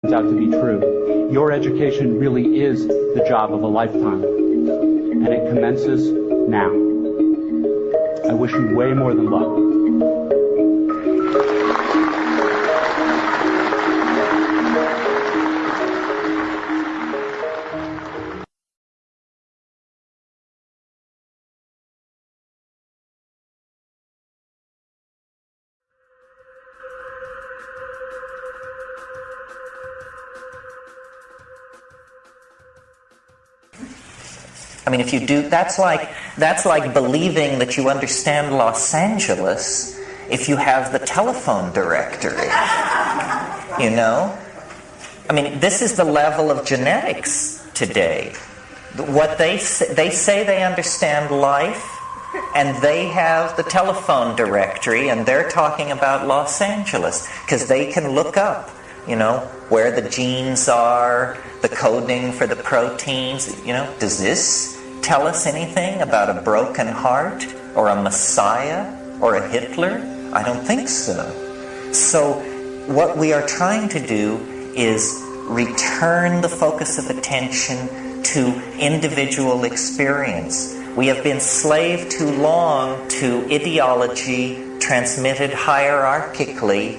turns out to be true. Your education really is the job of a lifetime, and it commences now. I wish you way more than luck. I mean, if you do, that's like believing that you understand Los Angeles if you have the telephone directory. You know? I mean, this is the level of genetics today. What they say they understand life, and they have the telephone directory, and they're talking about Los Angeles because they can look up, you know, where the genes are, the coding for the proteins. You know, does this tell us anything about a broken heart or a Messiah or a Hitler? I don't think so. So what we are trying to do is return the focus of attention to individual experience. We have been slave too long to ideology transmitted hierarchically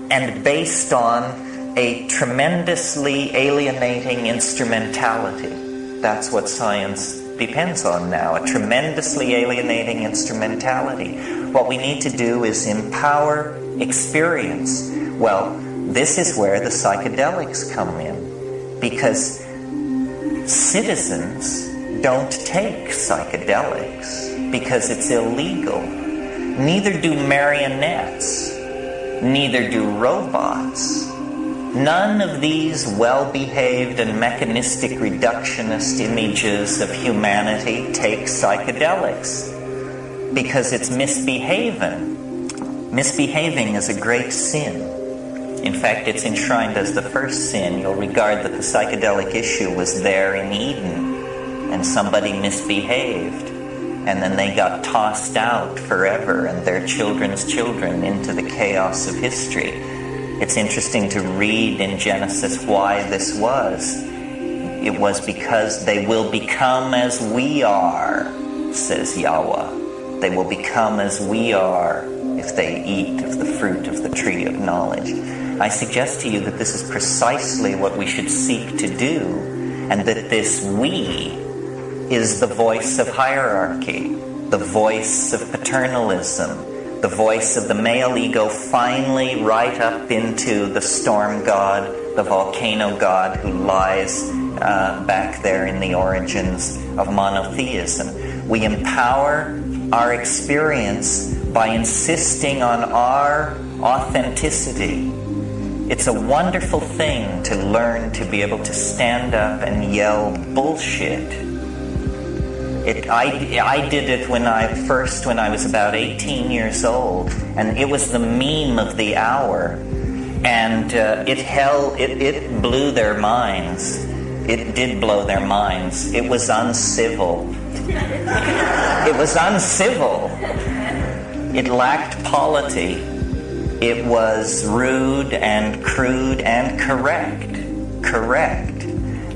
and based on a tremendously alienating instrumentality. That's what science depends on now, a tremendously alienating instrumentality. What we need to do is empower experience. Well, this is where the psychedelics come in, because citizens don't take psychedelics because it's illegal. Neither do marionettes, neither do robots. None of these well-behaved and mechanistic reductionist images of humanity take psychedelics because it's misbehaving. Misbehaving is a great sin. In fact, it's enshrined as the first sin. You'll regard that the psychedelic issue was there in Eden, and somebody misbehaved, and then they got tossed out forever and their children's children into the chaos of history. It's interesting to read in Genesis why this was. It was because they will become as we are, says Yahweh. They will become as we are if they eat of the fruit of the tree of knowledge. I suggest to you that this is precisely what we should seek to do, and that this we is the voice of hierarchy, the voice of paternalism, the voice of the male ego finally right up into the storm god, the volcano god who lies back there in the origins of monotheism. We empower our experience by insisting on our authenticity. It's a wonderful thing to learn to be able to stand up and yell bullshit. I did it when I was about 18 years old, and it was the meme of the hour, and it blew their minds. It did blow their minds. It was uncivil. It was uncivil. It lacked polity. It was rude and crude and correct,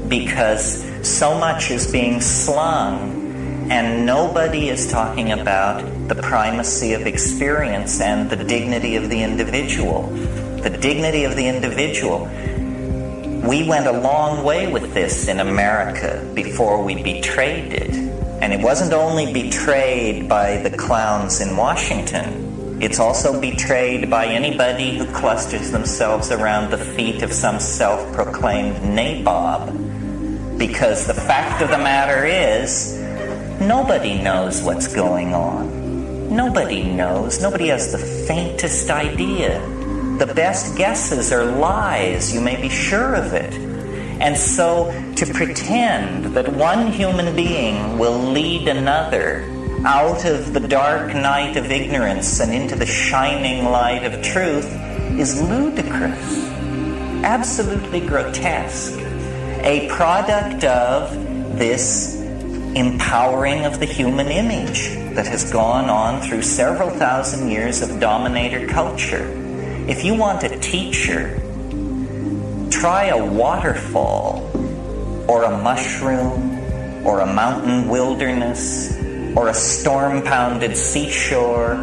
because so much is being slung. And nobody is talking about the primacy of experience and the dignity of the individual. The dignity of the individual. We went a long way with this in America before we betrayed it. And it wasn't only betrayed by the clowns in Washington. It's also betrayed by anybody who clusters themselves around the feet of some self-proclaimed nabob. Because the fact of the matter is, nobody knows what's going on. Nobody knows. Nobody has the faintest idea. The best guesses are lies. You may be sure of it. And so to pretend that one human being will lead another out of the dark night of ignorance and into the shining light of truth is ludicrous. Absolutely grotesque. A product of this empowering of the human image that has gone on through several thousand years of dominator culture. If you want a teacher, try a waterfall, or a mushroom, or a mountain wilderness, or a storm-pounded seashore,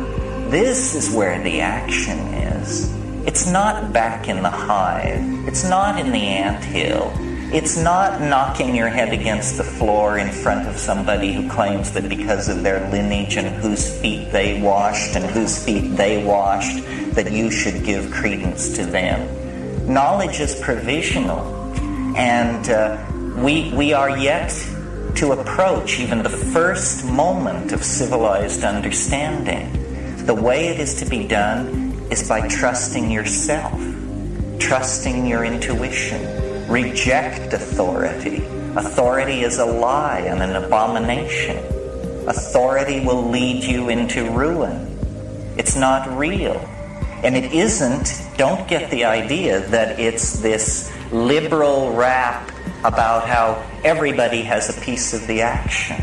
this is where the action is. It's not back in the hive. It's not in the anthill. It's not knocking your head against the floor in front of somebody who claims that because of their lineage and whose feet they washed and whose feet they washed, that you should give credence to them. Knowledge is provisional, and we are yet to approach even the first moment of civilized understanding. The way it is to be done is by trusting yourself, trusting your intuition. Reject authority. Authority is a lie and an abomination. Authority will lead you into ruin. It's not real. And it isn't, don't get the idea that it's this liberal rap about how everybody has a piece of the action.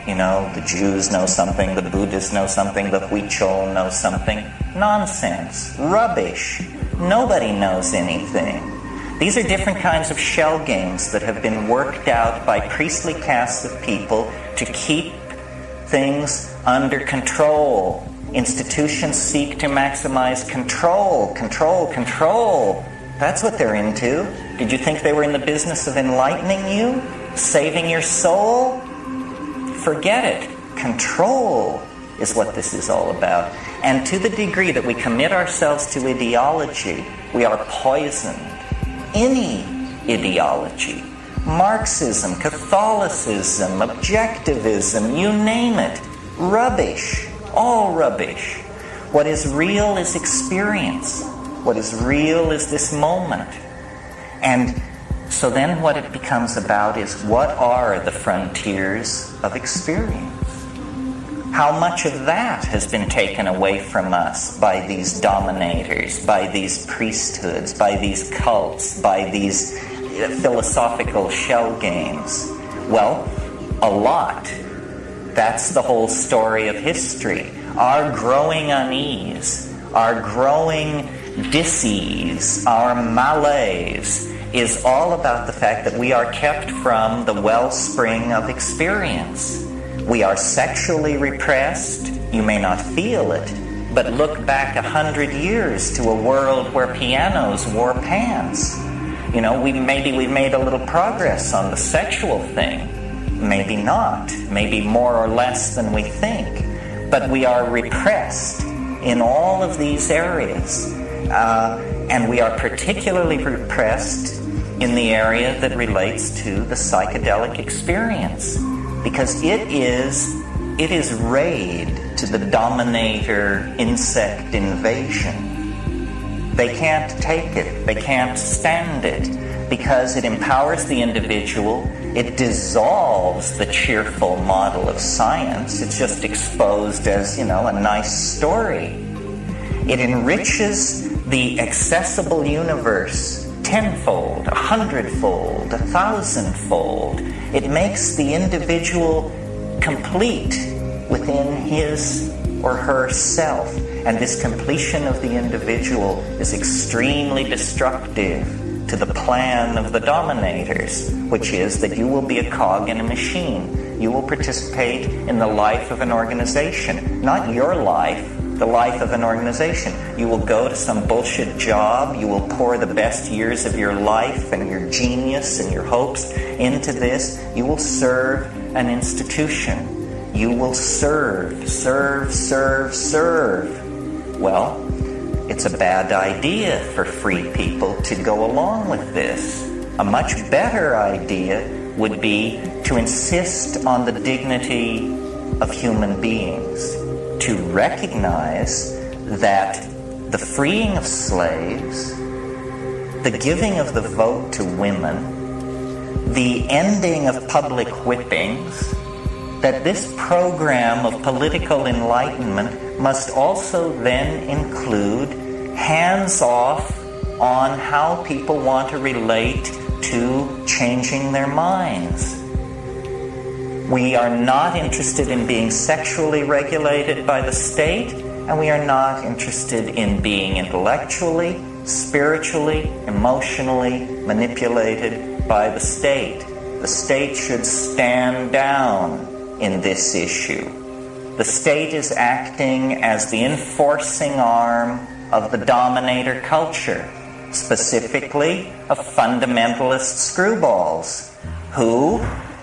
You know, the Jews know something, the Buddhists know something, the Huichol know something. Nonsense. Rubbish. Nobody knows anything. These are different kinds of shell games that have been worked out by priestly castes of people to keep things under control. Institutions seek to maximize control. That's what they're into. Did you think they were in the business of enlightening you? Saving your soul? Forget it. Control is what this is all about. And to the degree that we commit ourselves to ideology, we are poisoned. Any ideology, Marxism, Catholicism, objectivism, you name it, rubbish, all rubbish. What is real is experience. What is real is this moment. And so then what it becomes about is, what are the frontiers of experience? How much of that has been taken away from us by these dominators, by these priesthoods, by these cults, by these philosophical shell games? Well, a lot. That's the whole story of history. Our growing unease, our growing dis-ease, our malaise is all about the fact that we are kept from the wellspring of experience. We are sexually repressed. You may not feel it, but look back 100 years to a world where pianos wore pants. You know, we've made a little progress on the sexual thing. Maybe not. Maybe more or less than we think. But we are repressed in all of these areas. And we are particularly repressed in the area that relates to the psychedelic experience. Because it is raid to the dominator insect invasion. They can't take it. They can't stand it. Because it empowers the individual. It dissolves the cheerful model of science. It's just exposed as, a nice story. It enriches the accessible universe tenfold, 100-fold, 1,000-fold. It makes the individual complete within his or her self. And this completion of the individual is extremely destructive to the plan of the dominators, which is that you will be a cog in a machine. You will participate in the life of an organization. Not your life, the life of an organization. You will go to some bullshit job. You will pour the best years of your life and your genius and your hopes into this. You will serve an institution. You will serve. Well, it's a bad idea for free people to go along with this. A much better idea would be to insist on the dignity of human beings, to recognize that the freeing of slaves, the giving of the vote to women, the ending of public whippings, that this program of political enlightenment must also then include hands-off on how people want to relate to changing their minds. We are not interested in being sexually regulated by the state, and we are not interested in being intellectually, spiritually, emotionally manipulated by the state. The state should stand down in this issue. The state is acting as the enforcing arm of the dominator culture, specifically of fundamentalist screwballs who,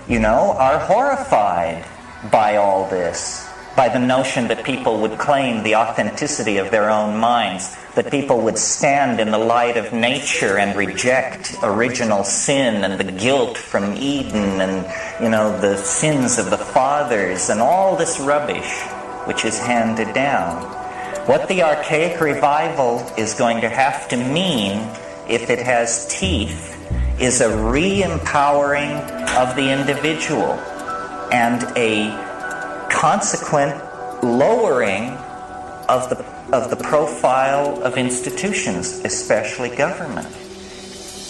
are horrified by all this, by the notion that people would claim the authenticity of their own minds, that people would stand in the light of nature and reject original sin and the guilt from Eden and, the sins of the fathers and all this rubbish which is handed down. What the archaic revival is going to have to mean, if it has teeth, is a re-empowering of the individual and a consequent lowering of the profile of institutions, especially government.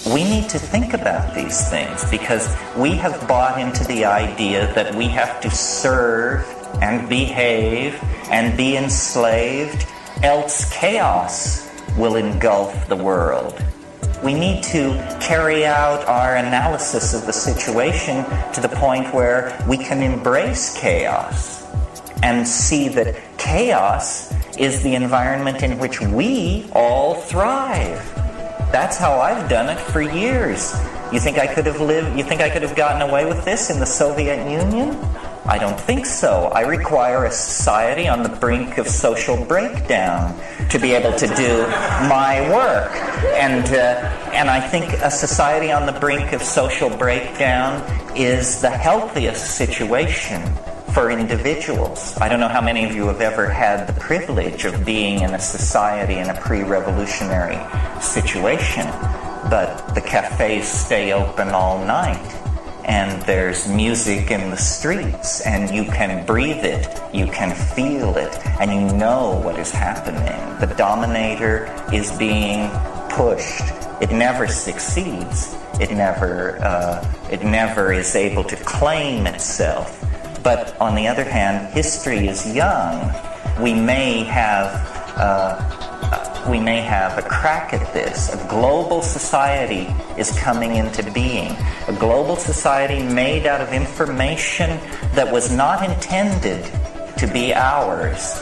We need to think about these things because we have bought into the idea that we have to serve and behave and be enslaved, else chaos will engulf the world. We need to carry out our analysis of the situation to the point where we can embrace chaos and see that chaos is the environment in which we all thrive. That's how I've done it for years. You think I could have gotten away with this in the Soviet Union? I don't think so. I require a society on the brink of social breakdown to be able to do my work. And I think a society on the brink of social breakdown is the healthiest situation for individuals. I don't know how many of you have ever had the privilege of being in a society in a pre-revolutionary situation, but the cafes stay open all night. And there's music in the streets, and you can breathe it, you can feel it, and you know what is happening. The dominator is being pushed. It never succeeds. It never is able to claim itself. But on the other hand, history is young. We may have a crack at this. A global society is coming into being. A global society made out of information that was not intended to be ours,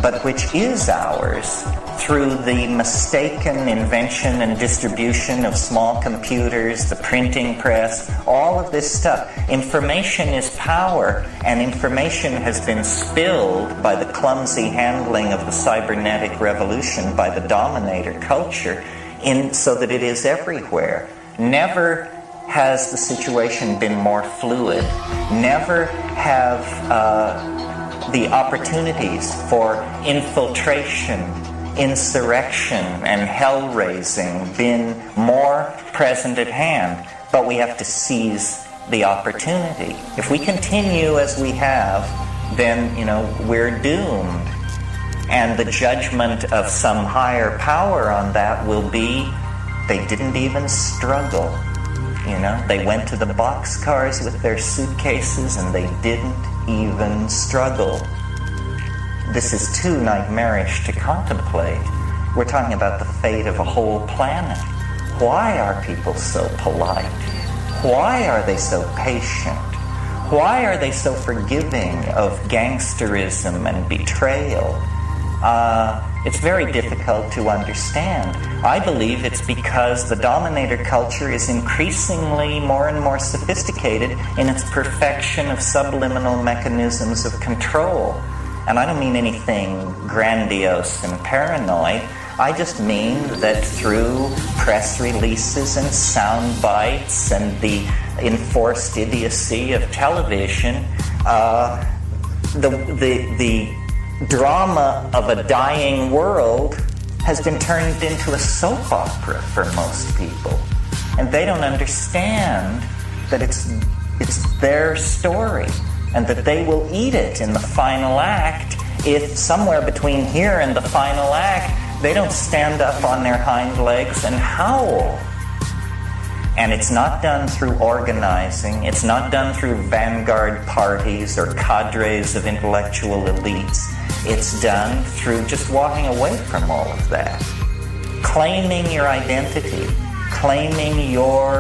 but which is ours through the mistaken invention and distribution of small computers, the printing press, all of this stuff. Information is power, and information has been spilled by the clumsy handling of the cybernetic revolution by the dominator culture so that it is everywhere. Never has the situation been more fluid. Never have the opportunities for infiltration, insurrection, and hell-raising been more present at hand. But we have to seize the opportunity. If we continue as we have, then, we're doomed. And the judgment of some higher power on that will be, they didn't even struggle. They went to the boxcars with their suitcases and they didn't even struggle. This is too nightmarish to contemplate. We're talking about the fate of a whole planet. Why are people so polite? Why are they so patient? Why are they so forgiving of gangsterism and betrayal? It's very difficult to understand. I believe it's because the dominator culture is increasingly more and more sophisticated in its perfection of subliminal mechanisms of control. And I don't mean anything grandiose and paranoid. I just mean that through press releases and sound bites and the enforced idiocy of television, the drama of a dying world has been turned into a soap opera for most people. And they don't understand that it's their story and that they will eat it in the final act if somewhere between here and the final act they don't stand up on their hind legs and howl. And it's not done through organizing. It's not done through vanguard parties or cadres of intellectual elites. It's done through just walking away from all of that. claiming your identity, claiming your